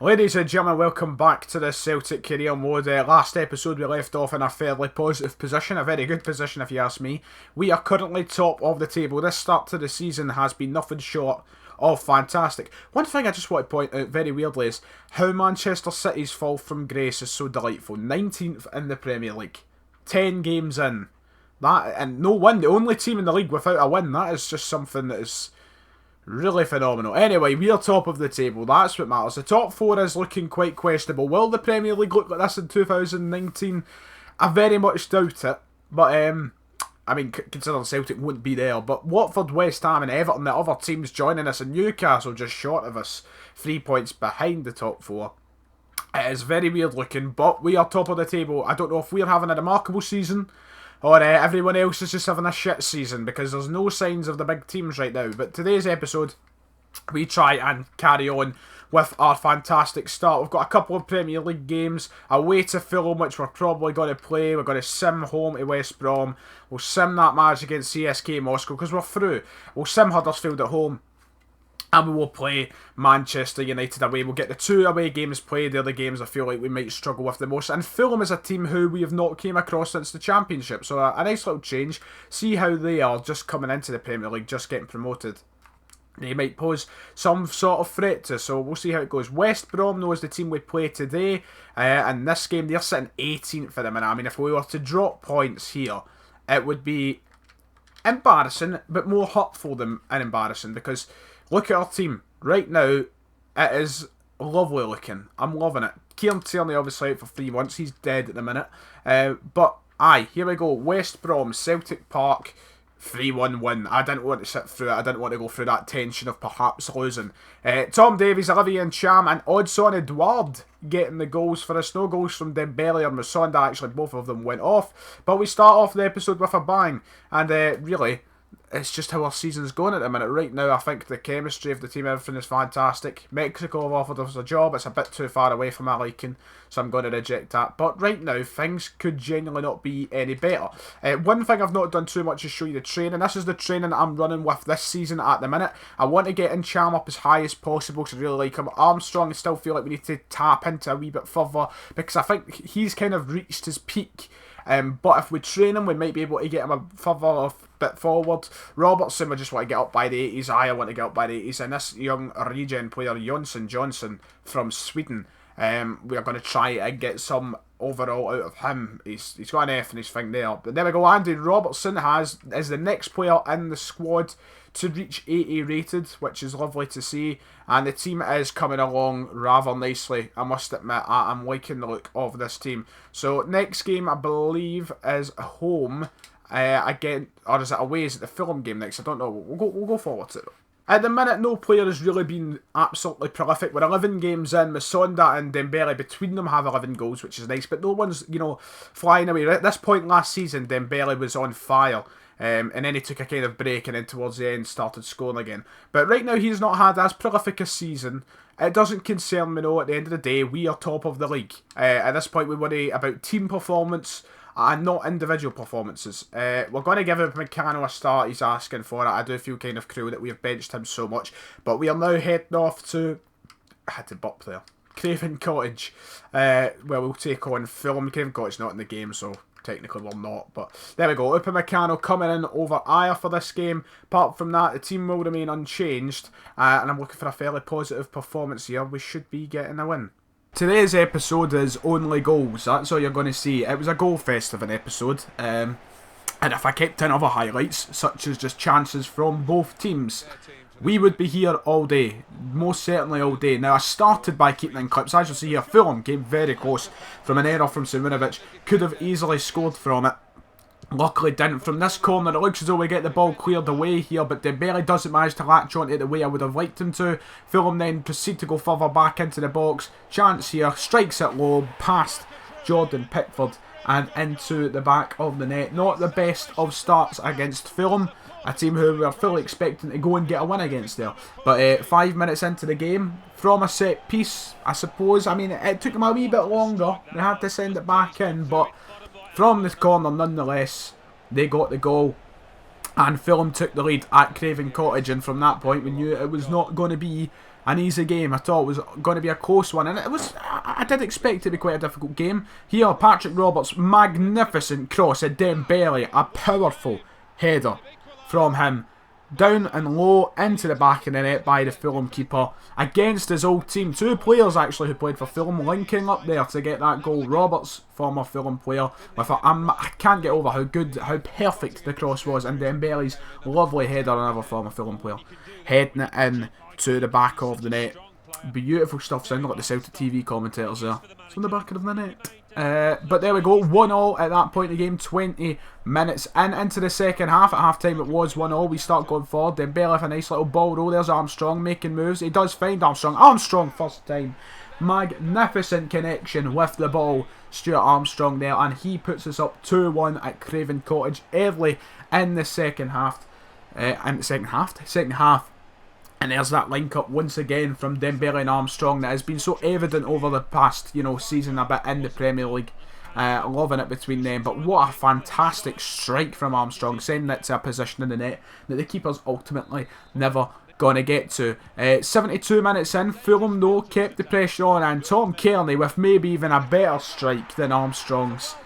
Ladies and gentlemen, welcome back to the Celtic Career Mode. Last episode we left off in a fairly positive position, a very good position if you ask me. We are currently top of the table. This start to the season has been nothing short of fantastic. One thing I just want to point out very weirdly is how Manchester City's fall from grace is so delightful. 19th in the Premier League. 10 games in. That and no win. The only team in the league without a win. That is just something that is really phenomenal. Anyway, we are top of the table. That's what matters. The top four is looking quite questionable. Will the Premier League look like this in 2019? I very much doubt it. But, I mean, considering Celtic wouldn't be there. But Watford, West Ham and Everton, the other teams joining us, and Newcastle just short of us. 3 points behind the top four. It is very weird looking, but we are top of the table. I don't know if we're having a remarkable season or everyone else is just having a shit season, because there's no signs of the big teams right now. But today's episode, we try and carry on with our fantastic start. We've got a couple of Premier League games away to Fulham, which we're probably going to play. We're going to sim home to West Brom. We'll sim that match against CSK Moscow because we're through. We'll sim Huddersfield at home. And we will play Manchester United away. We'll get the 2 away games played. They're the games I feel like we might struggle with the most. And Fulham is a team who we have not came across since the Championship. So a nice little change. See how they are just coming into the Premier League, just getting promoted. They might pose some sort of threat to us, so we'll see how it goes. West Brom, though, is the team we play today. And this game, they're sitting 18th for the minute. I mean, if we were to drop points here, it would be embarrassing, but more hurtful than embarrassing, because look at our team. Right now, it is lovely looking. I'm loving it. Kieran Tierney obviously out for 3 months. He's dead at the minute. But, aye, here we go. West Brom, Celtic Park, 3-1 win. I didn't want to sit through it. I didn't want to go through that tension of perhaps losing. Tom Davies, Olivier Cham and Odsonne Edouard getting the goals for us. No goals from Dembele or Musonda. Actually, both of them went off. But we start off the episode with a bang. And really, it's just how our season's going at the minute. Right now, I think the chemistry of the team, everything is fantastic. Mexico have offered us a job. It's a bit too far away from my liking, so I'm going to reject that. But right now, things could genuinely not be any better. One thing I've not done too much is show you the training. This is the training that I'm running with this season at the minute. I want to get Cham up as high as possible because I really like him. Armstrong, I still feel like we need to tap into a wee bit further because I think he's kind of reached his peak. But if we train him, we might be able to get him a further bit forward. Robertson, we just want to get up by the 80s. I want to get up by the 80s. And this young regen player, Jonsson Johnson from Sweden, we are going to try and get some overall out of him. He's got an F in his thing there. But there we go. Andy Robertson is the next player in the squad to reach 80 rated, which is lovely to see. And the team is coming along rather nicely, I must admit. I'm liking the look of this team. So next game, I believe, is home again, or is it away? Is it the Fulham game next? I don't know. We'll go forward to it. At the minute, no player has really been absolutely prolific. We're 11 games in. Musonda and Dembele, between them, have 11 goals, which is nice. But no one's, flying away. At this point last season, Dembele was on fire. And then he took a kind of break and then towards the end started scoring again. But right now he's not had as prolific a season. It doesn't concern me, no. At the end of the day, we are top of the league. At this point we worry about team performance and not individual performances. We're going to give Upamecano a start. He's asking for it. I do feel kind of cruel that we have benched him so much. But we are now heading off to... I had to burp there. Craven Cottage. Where we'll take on Fulham. Craven Cottage not in the game, so... technically we're not, but there we go. Upamecano coming in over Ayer for this game. Apart from that, the team will remain unchanged, and I'm looking for a fairly positive performance here. We should be getting a win. Today's episode is only goals. That's all you're going to see. It was a goal fest of an episode, and if I kept in other highlights, such as just chances from both teams, we would be here all day. Most certainly all day. Now, I started by keeping in clips. As you'll see here, Fulham came very close from an error from Simunovic. Could have easily scored from it. Luckily didn't. From this corner, it looks as though we get the ball cleared away here, but Dembele doesn't manage to latch onto it the way I would have liked him to. Fulham then proceed to go further back into the box. Chance here, strikes it low, past Jordan Pickford and into the back of the net. Not the best of starts against Fulham, a team who we are fully expecting to go and get a win against there. But 5 minutes into the game, from a set piece, I suppose. I mean, it took them a wee bit longer. They had to send it back in, but from the corner, nonetheless, they got the goal. And Fulham took the lead at Craven Cottage, and from that point we knew it was not going to be an easy game. I thought it was going to be a close one, and it was. I did expect it to be quite a difficult game. Here, Patrick Roberts, magnificent cross at Dembele, a powerful header from him. Down and low into the back of the net by the Fulham keeper against his old team. Two players actually who played for Fulham linking up there to get that goal. Roberts, former Fulham player, with I can't get over how perfect the cross was, and Dembele's lovely header, another former Fulham player, heading it in to the back of the net. Beautiful stuff, sounding like the Celtic TV commentators there. It's on the back of the net. But there we go, 1-1 at that point in the game, 20 minutes into the second half. At half time it was 1-1, we start going forward. Dembele with a nice little ball roll, there's Armstrong making moves. He does find Armstrong first time. Magnificent connection with the ball, Stuart Armstrong there, and he puts us up 2-1 at Craven Cottage early in the second half. Second half. And there's that link up once again from Dembele and Armstrong that has been so evident over the past, season a bit in the Premier League. Loving it between them. But what a fantastic strike from Armstrong, sending it to a position in the net that the keeper's ultimately never going to get to. 72 minutes in, Fulham though kept the pressure on, and Tom Kearney with maybe even a better strike than Armstrong's.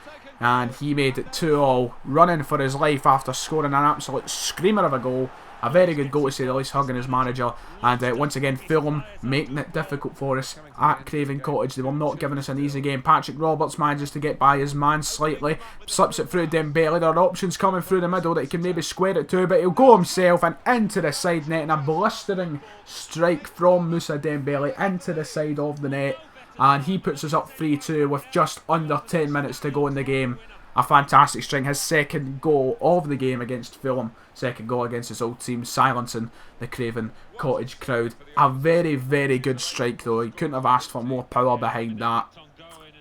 And he made it 2-2, running for his life after scoring an absolute screamer of a goal. A very good goal to say the least, hugging his manager. And once again, Fulham making it difficult for us at Craven Cottage. They were not giving us an easy game. Patrick Roberts manages to get by his man slightly. Slips it through Dembele. There are options coming through the middle that he can maybe square it to. But he'll go himself and into the side net. And a blistering strike from Moussa Dembele into the side of the net. And he puts us up 3-2 with just under 10 minutes to go in the game. A fantastic string, his second goal of the game against Fulham. Second goal against his old team, silencing the Craven Cottage crowd. A very, very good strike though. He couldn't have asked for more power behind that.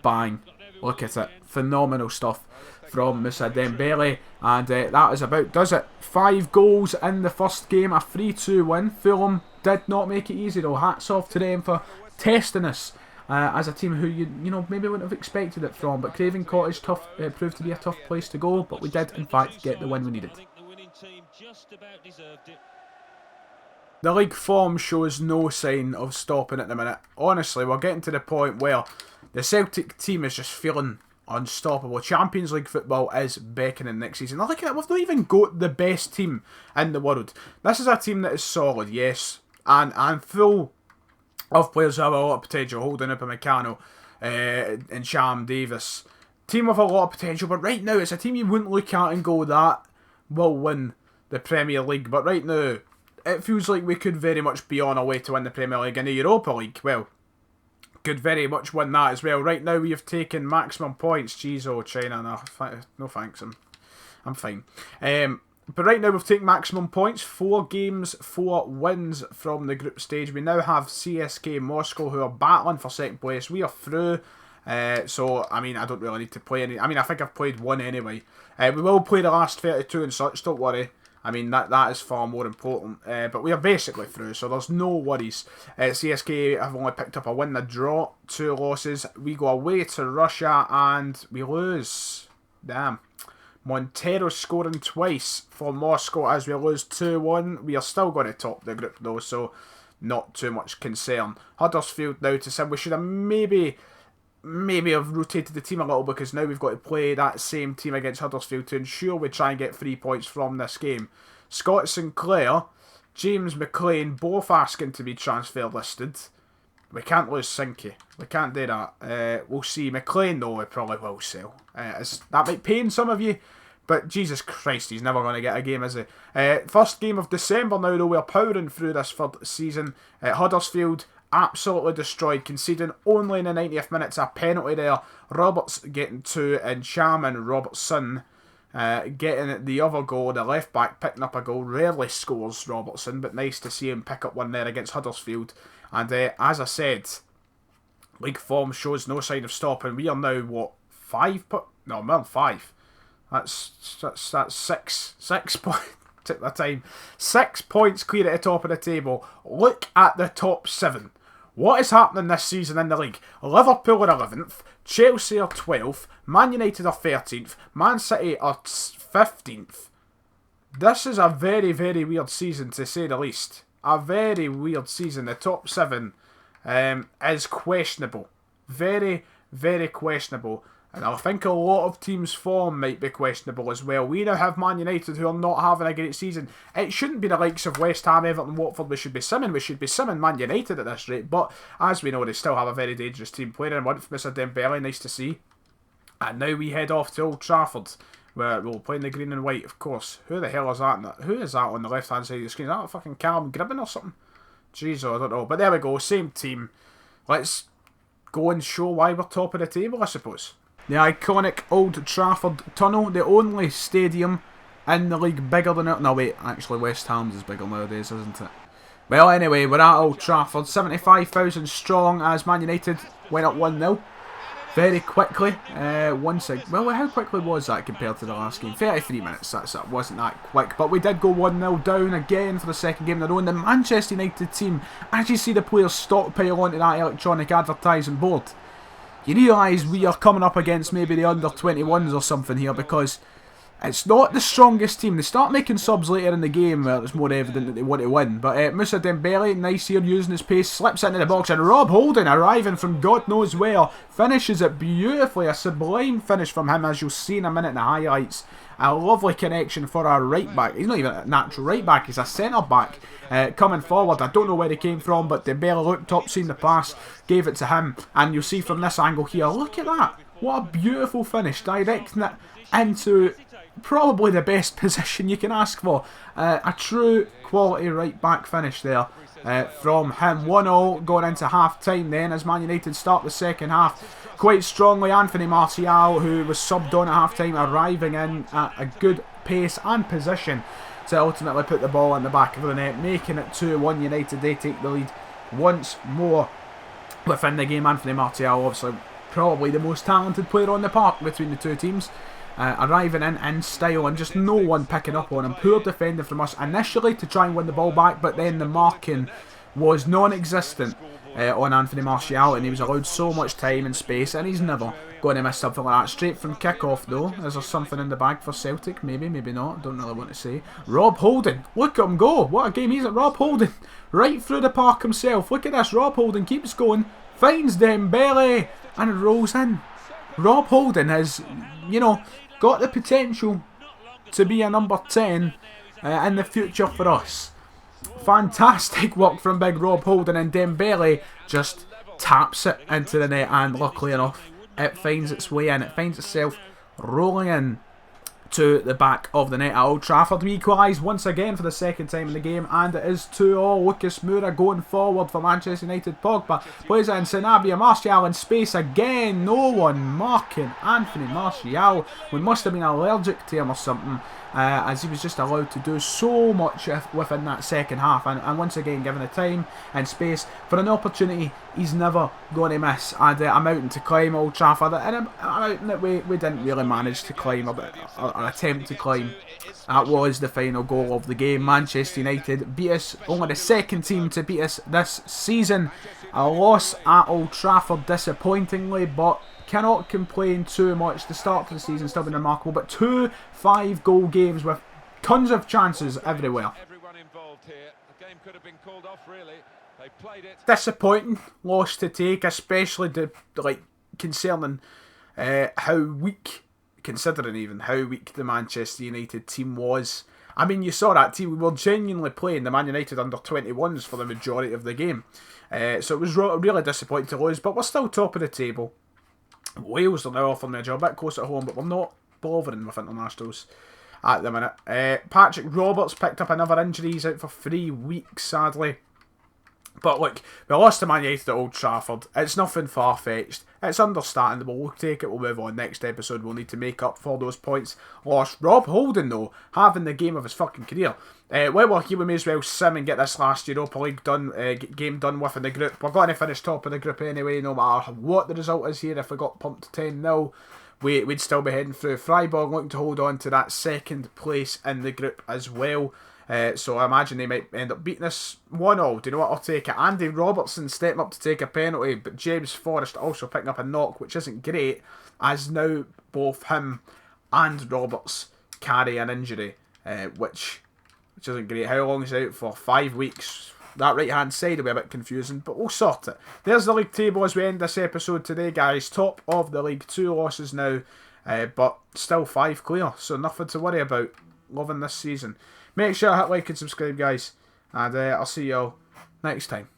Bang. Look at it. Phenomenal stuff from Moussa Dembele. And that is about does it. 5 goals in the first game. A 3-2 win. Fulham did not make it easy though. Hats off to them for testing us. As a team who you maybe wouldn't have expected it from, but Craven Cottage proved to be a tough place to go, but we did in fact get the win we needed. The league form shows no sign of stopping at the minute. Honestly, we're getting to the point where the Celtic team is just feeling unstoppable. Champions League football is beckoning next season. Look at it, we've not even got the best team in the world. This is a team that is solid, yes, and full of players who have a lot of potential, holding up Upamecano and Sham Davis. Team with a lot of potential, but right now it's a team you wouldn't look at and go, that will win the Premier League. But right now, it feels like we could very much be on our way to win the Premier League, and the Europa League, well, could very much win that as well. Right now we have taken maximum points. Jeez, oh China, no thanks, I'm fine. But right now we've taken maximum points, 4 games, 4 wins from the group stage. We now have CSK Moscow who are battling for second place. We are through, so I mean I don't really need to play any. I mean I think I've played one anyway. We will play the last 32 and such, don't worry. I mean that is far more important. But we are basically through, so there's no worries. CSK have only picked up a win, a draw, 2 losses. We go away to Russia and we lose. Damn. Montero scoring twice for Moscow as we lose 2-1. We are still going to top the group though, so not too much concern. Huddersfield now to Sim. We should have maybe have rotated the team a little, because now we've got to play that same team against Huddersfield to ensure we try and get 3 points from this game. Scott Sinclair, James McLean, both asking to be transfer listed. We can't lose Sinky. We can't do that. We'll see. McLean, though, we probably will sell. That might pain some of you, but Jesus Christ, he's never going to get a game, is he? First game of December now, though. We're powering through this third season. Huddersfield, absolutely destroyed, conceding only in the 90th minute a penalty there. Roberts getting 2, and Sham and Robertson getting the other goal. The left back picking up a goal. Rarely scores Robertson, but nice to see him pick up one there against Huddersfield. And as I said, league form shows no sign of stopping. We are now, what, 5? No, we're on 5. That's 6. 6 points. Took the time. 6 points clear at the top of the table. Look at the top 7. What is happening this season in the league? Liverpool are 11th. Chelsea are 12th. Man United are 13th. Man City are 15th. This is a very, very weird season, to say the least. a very weird season. The top 7 is questionable. Very, very questionable. And I think a lot of teams' form might be questionable as well. We now have Man United who are not having a great season. It shouldn't be the likes of West Ham, Everton, Watford we should be simming. We should be simming Man United at this rate. But as we know, they still have a very dangerous team player in one for Mr Dembele. Nice to see. And now we head off to Old Trafford, where we'll play in the green and white, of course. Who the hell is that? Who is that on the left-hand side of the screen? Is that fucking Callum Gribben or something? Jeez, I don't know. But there we go, same team. Let's go and show why we're top of the table, I suppose. The iconic Old Trafford tunnel, the only stadium in the league bigger than it. No, wait, actually West Ham's is bigger nowadays, isn't it? Well, anyway, we're at Old Trafford, 75,000 strong as Man United went up 1-0. Very quickly, well, how quickly was that compared to the last game? 33 minutes, that wasn't that quick. But we did go 1-0 down again for the second game in a row. And the Manchester United team, as you see the players stockpile onto that electronic advertising board, you realise we are coming up against maybe the under-21s or something here, because it's not the strongest team. They start making subs later in the game where it's more evident that they want to win. But Moussa Dembele, nice here, using his pace, slips into the box, and Rob Holding, arriving from God knows where, finishes it beautifully. A sublime finish from him, as you'll see in a minute in the highlights. A lovely connection for our right back. He's not even a natural right back, he's a centre back. Coming forward, I don't know where he came from, but Dembele looked up, seen the pass, gave it to him. And you'll see from this angle here, look at that. What a beautiful finish, directing it into probably the best position you can ask for. A true quality right back finish there from him. 1-0 going into half time then, as Man United start the second half quite strongly. Anthony Martial, who was subbed on at half time, arriving in at a good pace and position to ultimately put the ball in the back of the net, making it 2-1 United. They take the lead once more within the game. Anthony Martial, obviously probably the most talented player on the park between the two teams. Arriving in style and just no one picking up on him. Poor defending from us initially to try and win the ball back, but then the marking was non-existent on Anthony Martial, and he was allowed so much time and space, and he's never going to miss something like that. Straight from kick-off though. Is there something in the bag for Celtic? Maybe, maybe not. Don't really want to say. Rob Holding. Look at him go. What a game he's at. Rob Holding. Right through the park himself. Look at this. Rob Holding keeps going. Finds Dembele. And rolls in. Rob Holding has, you know, got the potential to be a number 10 in the future for us. Fantastic work from big Rob Holding, and Dembele just taps it into the net, and luckily enough it finds its way in. It finds itself rolling in to the back of the net at Old Trafford. We equalise once again for the second time in the game, and it is 2-2. Lucas Moura going forward for Manchester United. Pogba plays it in Sanabria. Martial in space again. No one marking Anthony Martial. We must have been allergic to him or something, as he was just allowed to do so much within that second half, and once again given the time and space for an opportunity he's never going to miss. And a mountain to climb, Old Trafford, and a mountain that we didn't really manage to climb, or attempt to climb. That was the final goal of the game. Manchester United beat us, only the second team to beat us this season. A loss at Old Trafford, disappointingly, but cannot complain too much. The start of the season still been remarkable, but 2 5-goal games with tons of chances everywhere. Disappointing loss to take, especially concerning how weak, considering even how weak the Manchester United team was. I mean, you saw that team. We were genuinely playing the Man United under-21s for the majority of the game. So it was really disappointing to lose, but we're still top of the table. Wales are now offering a job a bit close at home, but we're not bothering with internationals at the minute. Patrick Roberts picked up another injury. He's out for 3 weeks, sadly. But look, we lost to Man United at Old Trafford. It's nothing far-fetched. It's understandable. We'll take it, we'll move on. Next episode, we'll need to make up for those points lost. Rob Holding, though, having the game of his fucking career. While we're here, we may as well sim and get this last Europa League game done with in the group. We're going to finish top of the group anyway, no matter what the result is here. If we got pumped 10-0, we'd still be heading through. Freiburg looking to hold on to that second place in the group as well. So I imagine they might end up beating us 1-0. Do you know what? I'll take it. Andy Robertson stepping up to take a penalty, but James Forrest also picking up a knock, which isn't great, as now both him and Roberts carry an injury, which isn't great. How long is he out for? 5 weeks. that right-hand side will be a bit confusing, but we'll sort it. There's the league table as we end this episode today, guys. Top of the league, 2 losses now, but still 5 clear, so nothing to worry about. Loving this season. Make sure to hit like and subscribe, guys, and I'll see you all next time.